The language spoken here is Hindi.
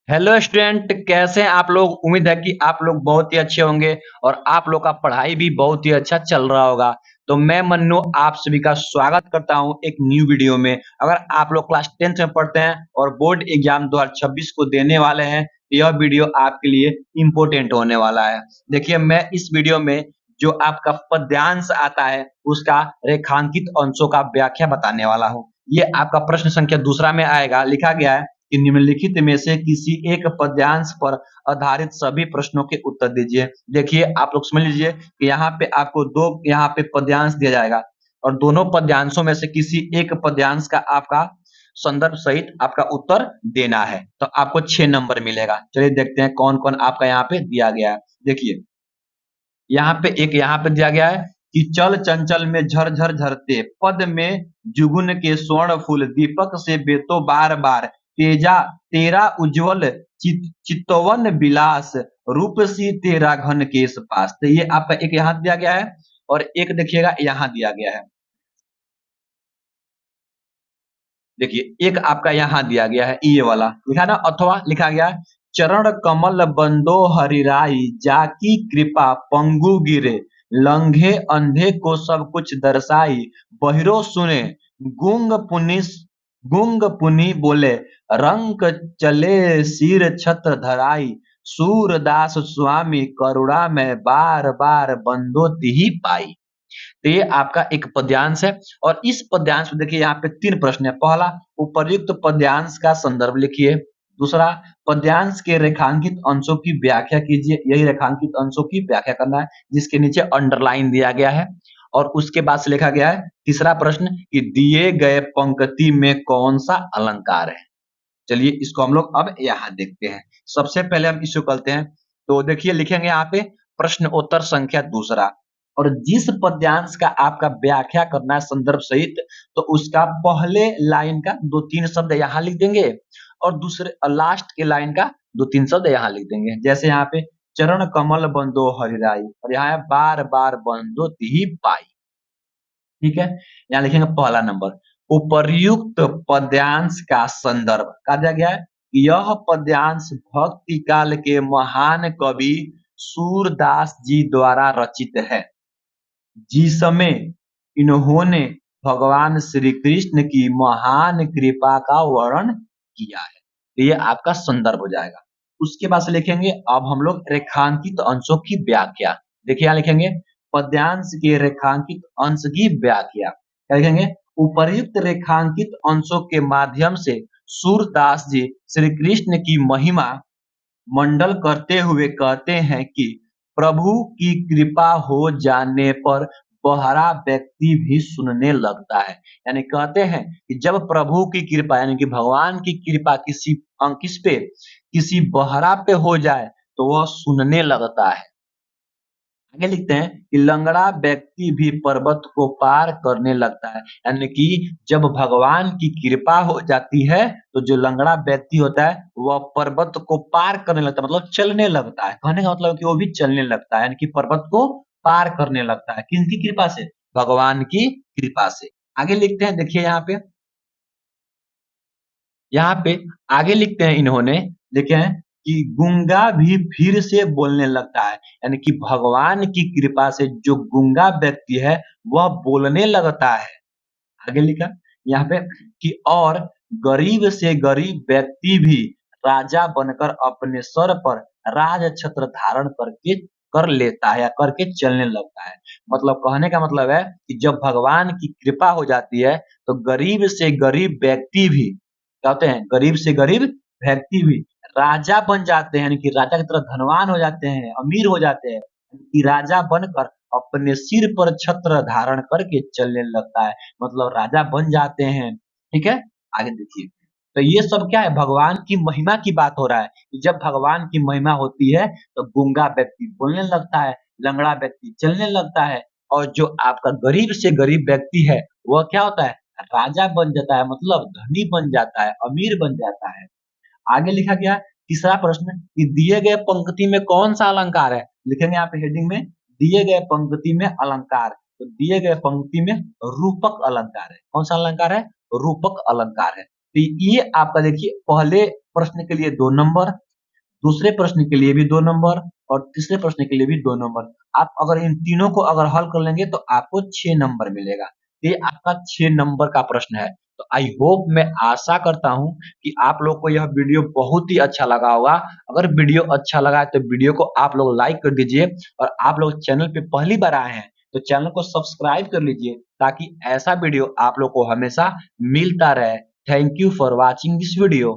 हेलो स्टूडेंट, कैसे हैं आप लोग। उम्मीद है कि आप लोग बहुत ही अच्छे होंगे और आप लोग का पढ़ाई भी बहुत ही अच्छा चल रहा होगा। तो मैं मन्नू आप सभी का स्वागत करता हूं एक न्यू वीडियो में। अगर आप लोग क्लास 10th में पढ़ते हैं और बोर्ड एग्जाम 2026 को देने वाले हैं तो यह वीडियो आपके लिए इम्पोर्टेंट होने वाला है। देखिए, मैं इस वीडियो में जो आपका पद्यांश आता है उसका रेखांकित अंशों का व्याख्या बताने वाला हूँ। ये आपका प्रश्न संख्या दूसरा में आएगा। लिखा गया है कि निम्नलिखित में से किसी एक पद्यांश पर आधारित सभी प्रश्नों के उत्तर दीजिए। देखिए, आप लोग समझ लीजिए कि यहाँ पे आपको दो यहाँ पे पद्यांश दिया जाएगा और दोनों पद्यांशों में से किसी एक पद्यांश का आपका संदर्भ सहित आपका उत्तर देना है। तो आपको 6 नंबर मिलेगा। चलिए देखते हैं कौन कौन आपका यहाँ पे दिया गया है। देखिए, यहाँ पे दिया गया है कि चल चंचल में झरझर झरते पद में जुगुन के स्वर्ण फूल दीपक से बेतो बार बार तेजा तेरा उज्जवल चितवन विलास रूप सी तेरा घन केश पास। तो ये आपका एक यहाँ दिया गया है और एक देखिएगा यहाँ दिया गया है। देखिए, एक आपका यहाँ दिया गया है ये वाला लिखा ना, अथवा लिखा गया है चरण कमल बंदो हरिराई जाकी कृपा पंगु गिरे लंघे अंधे को सब कुछ दर्शाई बहिरो सुने गुंग पुनि बोले रंक चले सिर छत्र धराई सूरदास स्वामी करुणा में बार बार बंदो तिहि पाई। तो ये आपका एक पद्यांश है और इस पद्यांश में देखिए यहाँ पे 3 प्रश्न है। पहला, उपर्युक्त पद्यांश का संदर्भ लिखिए। दूसरा, पद्यांश के रेखांकित अंशों की व्याख्या कीजिए। यही रेखांकित अंशों की व्याख्या करना है जिसके नीचे अंडरलाइन दिया गया है। और उसके बाद से लिखा गया है तीसरा प्रश्न कि दिए गए पंक्ति में कौन सा अलंकार है। चलिए इसको हम लोग अब यहाँ देखते हैं। सबसे पहले हम इसको करते हैं। तो देखिए, लिखेंगे यहाँ पे प्रश्न उत्तर संख्या दूसरा और जिस पद्यांश का आपका व्याख्या करना है संदर्भ सहित, तो उसका पहले लाइन का 2-3 शब्द यहाँ लिख देंगे और दूसरे लास्ट के लाइन का 2-3 शब्द यहाँ लिख देंगे। जैसे यहाँ पे चरण कमल बंदो हरिराई और यहाँ है बार बार बंदो तिहि पाई। ठीक है, यहाँ लिखेंगे पहला नंबर उपर्युक्त पद्यांश का संदर्भ का दिया गया है। यह पद्यांश भक्ति काल के महान कवि सूरदास जी द्वारा रचित है जिसमें इन्होंने भगवान श्री कृष्ण की महान कृपा का वर्णन किया है। तो ये आपका संदर्भ हो जाएगा। उसके बाद से लिखेंगे अब हम लोग रेखांकित अंशों की व्याख्या। देखिए यहाँ लिखेंगे पद्यांश के रेखांकित अंश की व्याख्या। क्या लिखेंगे? उपर्युक्त रेखांकित अंशों के माध्यम से सूरदास जी श्री कृष्ण की महिमा मंडल करते हुए कहते हैं कि प्रभु की कृपा हो जाने पर बहरा व्यक्ति भी सुनने लगता है। यानी कहते हैं कि जब प्रभु की कृपा यानी कि भगवान की कृपा किस पे किसी बहरा पे हो जाए तो वह सुनने लगता है। आगे लिखते हैं कि लंगड़ा व्यक्ति भी पर्वत को पार करने लगता है। यानी कि जब भगवान की कृपा हो जाती है तो जो लंगड़ा व्यक्ति होता है वह पर्वत को पार करने लगता है, मतलब चलने लगता है। कहने का मतलब कि वो भी चलने लगता है, यानी कि पर्वत को पार करने लगता है। किसकी कृपा से? भगवान की कृपा से। आगे लिखते हैं, देखिए यहाँ पे आगे लिखते हैं इन्होंने, देखे हैं कि गूंगा भी फिर से बोलने लगता है। यानी कि भगवान की कृपा से जो गूंगा व्यक्ति है वह बोलने लगता है। आगे लिखा यहाँ पे कि और गरीब से गरीब व्यक्ति भी राजा बनकर अपने सर पर राज छत्र धारण करके कर लेता है या करके चलने लगता है। मतलब कहने का मतलब है कि जब भगवान की कृपा हो जाती है तो गरीब से गरीब व्यक्ति भी क्या होते हैं? गरीब से गरीब व्यक्ति भी राजा बन जाते हैं, यानी कि राजा की तरह धनवान हो जाते हैं, अमीर हो जाते हैं। कि राजा बनकर अपने सिर पर छत्र धारण करके चलने लगता है, मतलब राजा बन जाते हैं। ठीक है, आगे देखिए। तो ये सब क्या है? भगवान की महिमा की बात हो रहा है कि जब भगवान की महिमा होती है तो गूंगा व्यक्ति बोलने लगता है, लंगड़ा व्यक्ति चलने लगता है और जो आपका गरीब से गरीब व्यक्ति है वह क्या होता है? राजा बन जाता है, मतलब धनी बन जाता है, अमीर बन जाता है। आगे लिखा गया तीसरा प्रश्न कि दिए गए पंक्ति में कौन सा अलंकार है। लिखेंगे यहाँ पे हेडिंग में दिए गए पंक्ति में अलंकार। तो दिए गए पंक्ति में रूपक अलंकार है। कौन सा अलंकार है? रूपक अलंकार है। तो ये आपका देखिए पहले प्रश्न के लिए 2 नंबर, दूसरे प्रश्न के लिए भी 2 नंबर और तीसरे प्रश्न के लिए भी 2 नंबर। आप अगर इन तीनों को अगर हल कर लेंगे तो आपको 6 नंबर मिलेगा। ये आपका 6 नंबर का प्रश्न है। तो आई होप मैं आशा करता हूँ कि आप लोग को यह वीडियो बहुत ही अच्छा लगा होगा। अगर वीडियो अच्छा लगा है तो वीडियो को आप लोग लाइक कर दीजिए और आप लोग चैनल पे पहली बार आए हैं तो चैनल को सब्सक्राइब कर लीजिए ताकि ऐसा वीडियो आप लोग को हमेशा मिलता रहे। Thank you for watching this video.